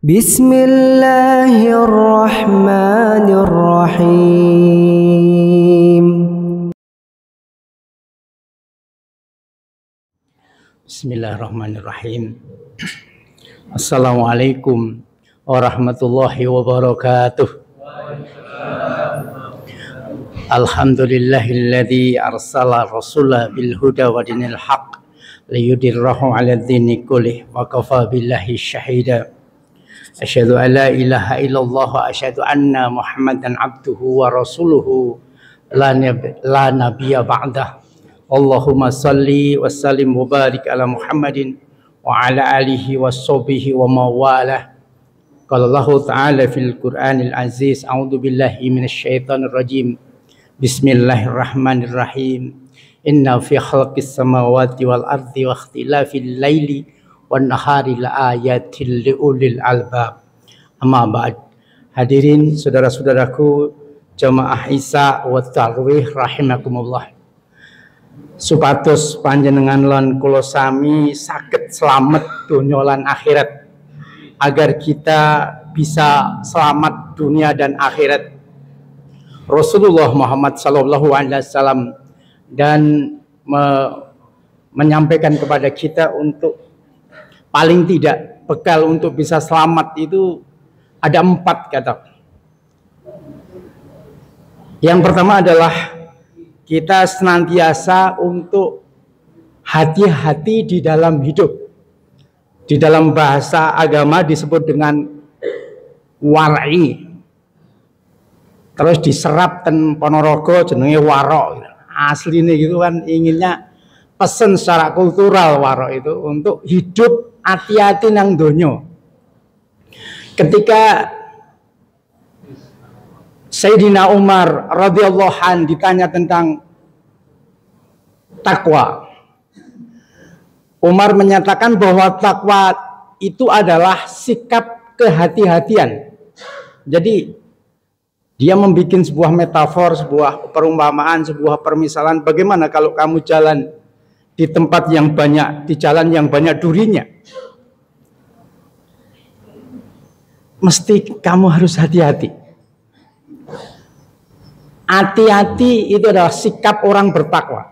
Bismillahirrahmanirrahim. Bismillahirrahmanirrahim. Assalamualaikum warahmatullahi wabarakatuh. Alhamdulillahilladzi arsala rasulah bil huda wa dinil haq liyudhhirahu 'ala dini kullih wa kafa billahi syahida. Asyhadu an la ilaha illallah wa asyhadu anna Muhammadan abduhu wa rasuluhu la nabiyya ba'dah. Allahumma salli wa sallim wa barik ala Muhammadin wa ala alihi wa sahbihi wa mawalah. Qala Allah ta'ala fil Qur'anil Aziz, a'udzu billahi minasyaitonir rajim. Bismillahirrahmanirrahim. Inna fi khalqis samawati wal ardi wa ikhtilafil laili wan nahari laayatil liulil albab. Amma ba'd. Hadirin saudara-saudaraku jamaah Isya wa Tarwih rahimakumullah. Supados panjenengan lan kula sami saged slamet donya lan akhirat, agar kita bisa selamat dunia dan akhirat. Rasulullah Muhammad sallallahu alaihi wasallam dan menyampaikan kepada kita untuk paling tidak bekal untuk bisa selamat itu ada 4 kata. Yang pertama adalah kita senantiasa untuk hati-hati di dalam hidup. Di dalam bahasa agama disebut dengan war'i. Terus diserap ten Ponorogo jenenge warok. Aslinya gitu kan, inginnya pesen secara kultural warok itu untuk hidup hati-hati nang donyo. Ketika Sayyidina Umar radhiyallahu an ditanya tentang takwa, Umar menyatakan bahwa takwa itu adalah sikap kehati-hatian. Jadi dia membuat sebuah metafor, sebuah perumpamaan, sebuah permisalan. Bagaimana kalau kamu jalan di tempat yang banyak, di jalan yang banyak durinya? Mesti kamu harus hati-hati. Hati-hati itu adalah sikap orang bertakwa.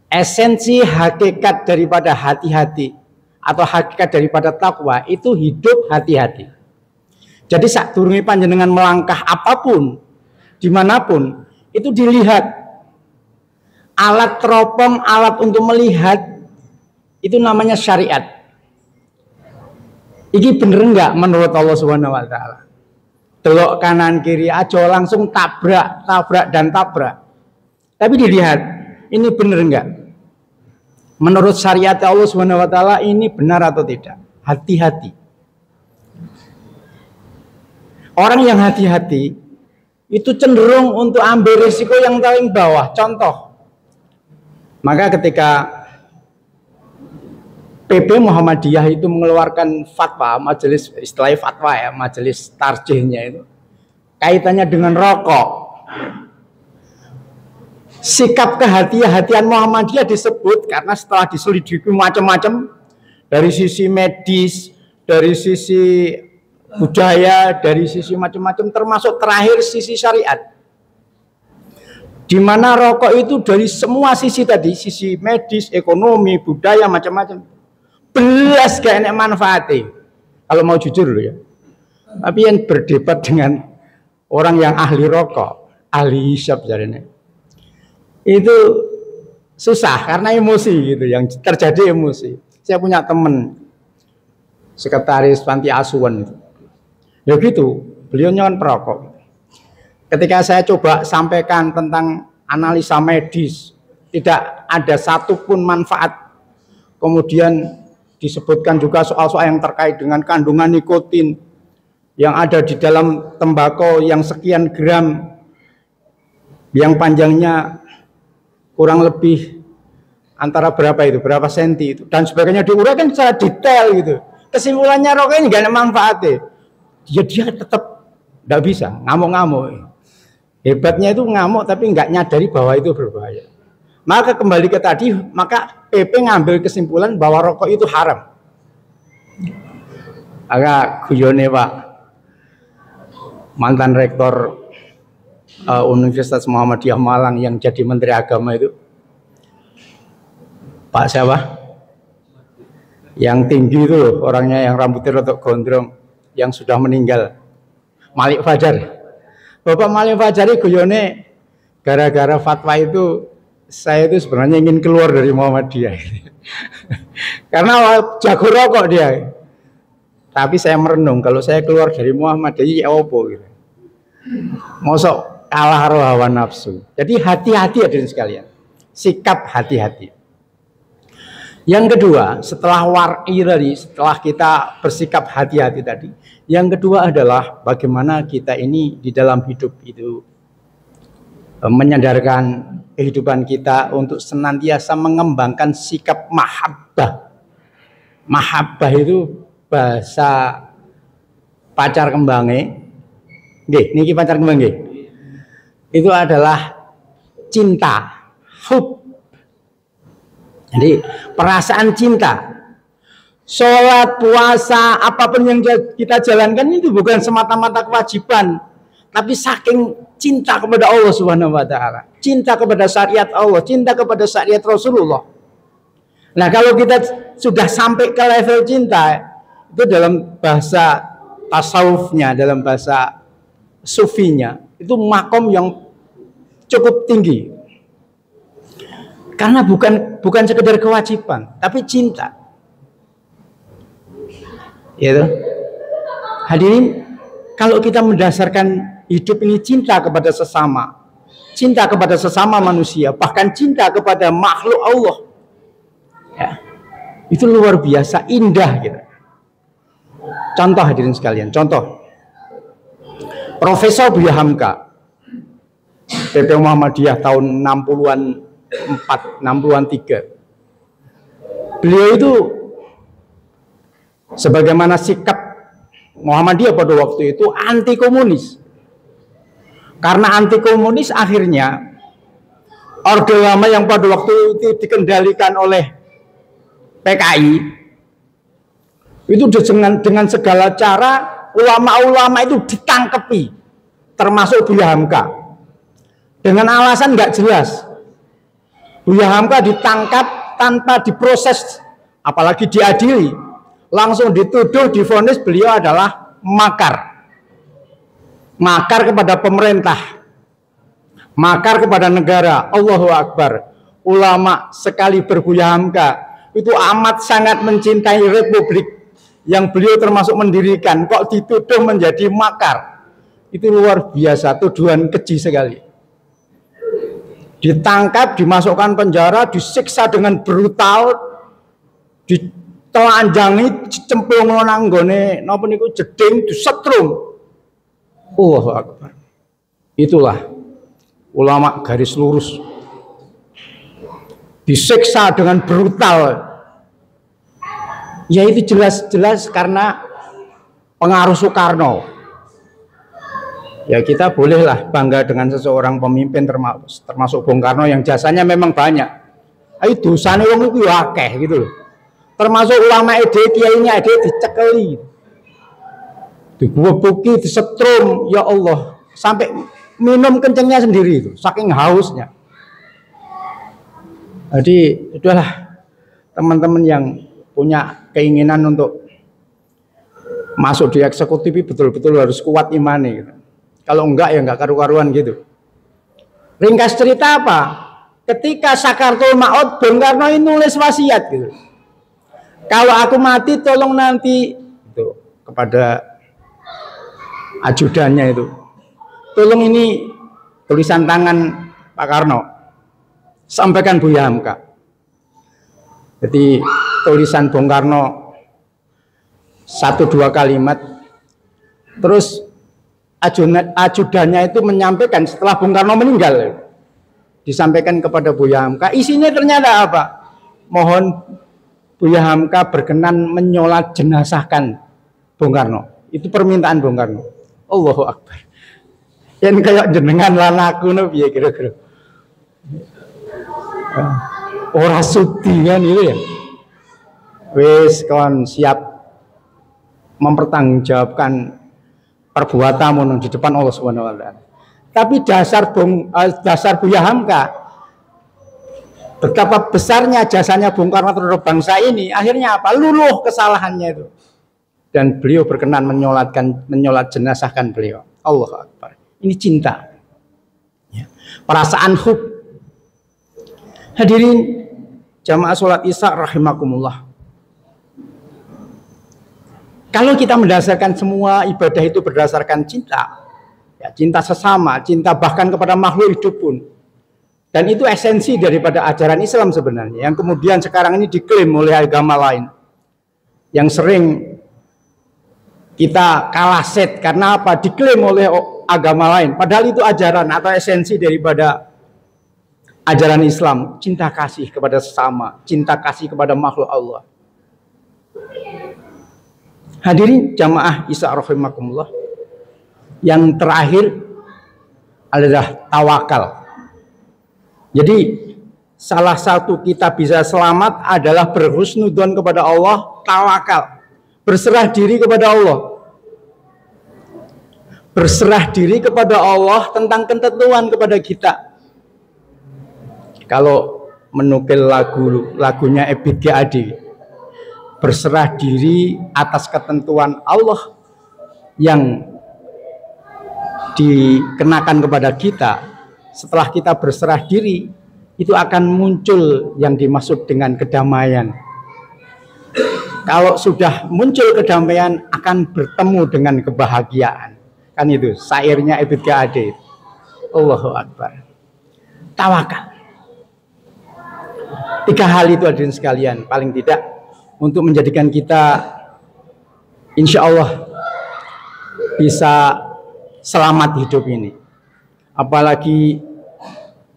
Esensi hakikat daripada hati-hati atau hakikat daripada takwa itu hidup hati-hati. Jadi saat durunge panjenengan melangkah apapun, dimanapun, itu dilihat. Alat teropong, alat untuk melihat, itu namanya syariat. Ini bener enggak menurut Allah Subhanahu wa taala? Delok kanan kiri aja langsung tabrak dan tabrak. Tapi dilihat, ini bener enggak? Menurut syariat Allah Subhanahu wa taala ini benar atau tidak? Hati-hati. Orang yang hati-hati itu cenderung untuk ambil risiko yang paling bawah. Contoh, maka ketika PP Muhammadiyah itu mengeluarkan fatwa, majelis istilahnya fatwa ya, majelis tarjihnya itu kaitannya dengan rokok. Sikap kehati-hatian Muhammadiyah disebut karena setelah diselidiki macam-macam dari sisi medis, dari sisi budaya, dari sisi macam-macam, termasuk terakhir sisi syariat. Di mana rokok itu dari semua sisi tadi, sisi medis, ekonomi, budaya, macam-macam, belas gak enak manfaatnya. Kalau mau jujur loh ya. Tapi yang berdebat dengan orang yang ahli rokok, ahli hisab jadinya, itu susah karena emosi gitu, yang terjadi emosi. Saya punya teman sekretaris panti asuhan itu, ya gitu, beliau kan perokok. Ketika saya coba sampaikan tentang analisa medis, tidak ada satupun manfaat. Kemudian disebutkan juga soal-soal yang terkait dengan kandungan nikotin yang ada di dalam tembakau yang sekian gram, yang panjangnya kurang lebih antara berapa itu, berapa senti itu, dan sebagainya diuraikan secara detail gitu. Kesimpulannya rokok ini gak ada manfaatnya. Dia tetap tidak bisa, ngamuk-ngamuk. Hebatnya itu ngamuk tapi nggak nyadari bahwa itu berbahaya. Maka kembali ke tadi, maka PP ngambil kesimpulan bahwa rokok itu haram. agak guyone Pak mantan rektor Universitas Muhammadiyah Malang yang jadi Menteri Agama itu, Pak siapa? Yang tinggi itu loh, orangnya yang rambutnya rotok gondrong, yang sudah meninggal, Malik Fajar. Bapak Malik Fajar itu guyone gara-gara fatwa itu saya itu sebenarnya ingin keluar dari Muhammadiyah. Karena jago rokok dia. Tapi saya merenung, kalau saya keluar dari Muhammadiyah ya apa gitu. Mosok kalah karo hawa nafsu. Jadi hati-hati hadirin sekalian. Sikap hati-hati. Yang kedua, setelah war'i tadi, setelah kita bersikap hati-hati tadi, yang kedua adalah bagaimana kita ini di dalam hidup itu menyadarkan kehidupan kita untuk senantiasa mengembangkan sikap mahabbah. Mahabbah itu bahasa pacar kembange. Nggih, niki pacar kembang nggih. Itu adalah cinta, hub. Jadi perasaan cinta. Sholat, puasa, apapun yang kita jalankan itu bukan semata-mata kewajiban, tapi saking cinta kepada Allah Subhanahu wa taala, cinta kepada syariat Allah, cinta kepada syariat Rasulullah. Nah, kalau kita sudah sampai ke level cinta, itu dalam bahasa tasawufnya, dalam bahasa sufinya, itu makom yang cukup tinggi. Karena bukan sekedar kewajiban, tapi cinta. Ya, hadirin, kalau kita mendasarkan hidup ini cinta kepada sesama, cinta kepada sesama manusia, bahkan cinta kepada makhluk Allah, ya, itu luar biasa indah gitu. Contoh hadirin sekalian, contoh Profesor Buya Hamka, PP Muhammadiyah tahun 60-an 60-an 3. Beliau itu sebagaimana sikap Muhammadiyah pada waktu itu anti komunis. Karena anti komunis akhirnya Orde Lama yang pada waktu itu dikendalikan oleh PKI itu dengan segala cara ulama-ulama itu ditangkepi, termasuk Buya Hamka, dengan alasan nggak jelas. Buya Hamka ditangkap tanpa diproses, apalagi diadili, langsung dituduh, divonis beliau adalah makar. Makar kepada pemerintah, makar kepada negara. Allahu Akbar. Ulama sekali Buya Hamka itu amat sangat mencintai Republik yang beliau termasuk mendirikan, kok dituduh menjadi makar. Itu luar biasa, tuduhan keji sekali. Ditangkap, dimasukkan penjara, disiksa dengan brutal, ditelanjangi, dicemplung nang nggone napa niku jeding, disetrum. Allahu Akbar. Itulah ulama garis lurus. Disiksa dengan brutal. Ya itu jelas-jelas karena pengaruh Soekarno. Ya kita bolehlah bangga dengan seseorang pemimpin termasuk Bung Karno yang jasanya memang banyak. Ayo dosane wong iku ya akeh gitu loh. Termasuk ulama kiainya dicekeli. Dibubuki, disetrum, ya Allah, sampai minum kencingnya sendiri itu, saking hausnya. Jadi itulah teman-teman yang punya keinginan untuk masuk di eksekutif betul-betul harus kuat imani gitu. Kalau enggak ya enggak karu-karuan gitu. Ringkas cerita apa? Ketika Sakaratul Maut, Bung Karno ini nulis wasiat gitu. Kalau aku mati tolong nanti itu kepada ajudannya itu. Tolong ini tulisan tangan Pak Karno. Sampaikan Buya Hamka. Jadi tulisan Bung Karno 1-2 kalimat. Terus ajudannya itu menyampaikan setelah Bung Karno meninggal, disampaikan kepada Buya Hamka. Isinya ternyata apa? Mohon Buya Hamka berkenan menyolat jenazahkan Bung Karno. Itu permintaan Bung Karno. Allahu Akbar. Yang kayak jenengan lanaku piye kira-kira. Ora sudi kan itu ya. Wis kon siap mempertanggungjawabkan perbuatanmu di depan Allah Subhanahu wa taala. Tapi dasar Buya Hamka, betapa besarnya jasanya Bung Karno terhadap bangsa ini, akhirnya apa? Luluh kesalahannya itu. Dan beliau berkenan menyolat jenazahkan beliau. Allahu Akbar. Ini cinta. Ya. Perasaan hub. Hadirin jamaah sholat Isya rahimakumullah. Kalau kita mendasarkan semua ibadah itu berdasarkan cinta, ya, cinta sesama, cinta bahkan kepada makhluk hidup pun. Dan itu esensi daripada ajaran Islam sebenarnya, yang kemudian sekarang ini diklaim oleh agama lain. Yang sering kita kalah set karena apa? Diklaim oleh agama lain. Padahal itu ajaran atau esensi daripada ajaran Islam. Cinta kasih kepada sesama, cinta kasih kepada makhluk Allah. Hadirin jamaah Isya rahimakumullah. Yang terakhir adalah tawakal. Jadi salah satu kita bisa selamat adalah berhusnudzon kepada Allah, tawakal. Berserah diri kepada Allah. Berserah diri kepada Allah tentang ketentuan kepada kita. Kalau menukil lagunya Ebit G.Ade, berserah diri atas ketentuan Allah yang dikenakan kepada kita. Setelah kita berserah diri, itu akan muncul yang dimaksud dengan kedamaian. Kalau sudah muncul kedamaian, akan bertemu dengan kebahagiaan. Kan itu syairnya Ebit G.Ade. Allahu Akbar. Tawakal. 3 hal itu hadirin sekalian, paling tidak untuk menjadikan kita insya Allah bisa selamat hidup ini. Apalagi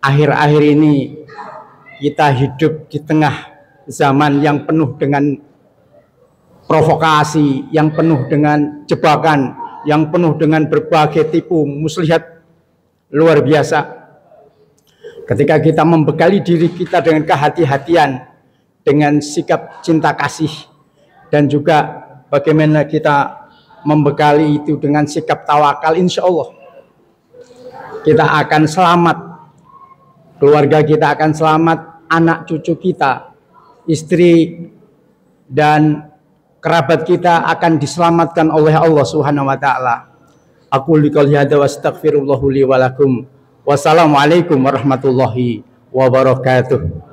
akhir-akhir ini kita hidup di tengah zaman yang penuh dengan provokasi, yang penuh dengan jebakan, yang penuh dengan berbagai tipu muslihat luar biasa. Ketika kita membekali diri kita dengan kehati-hatian, dengan sikap cinta kasih, dan juga bagaimana kita membekali itu dengan sikap tawakal, insya Allah kita akan selamat, keluarga kita akan selamat, anak cucu kita, istri dan kerabat kita akan diselamatkan oleh Allah Subhanahu wa taala. Aku liqul hada wa astaghfirullahu li wa lakum. Wassalamualaikum warahmatullahi wabarakatuh.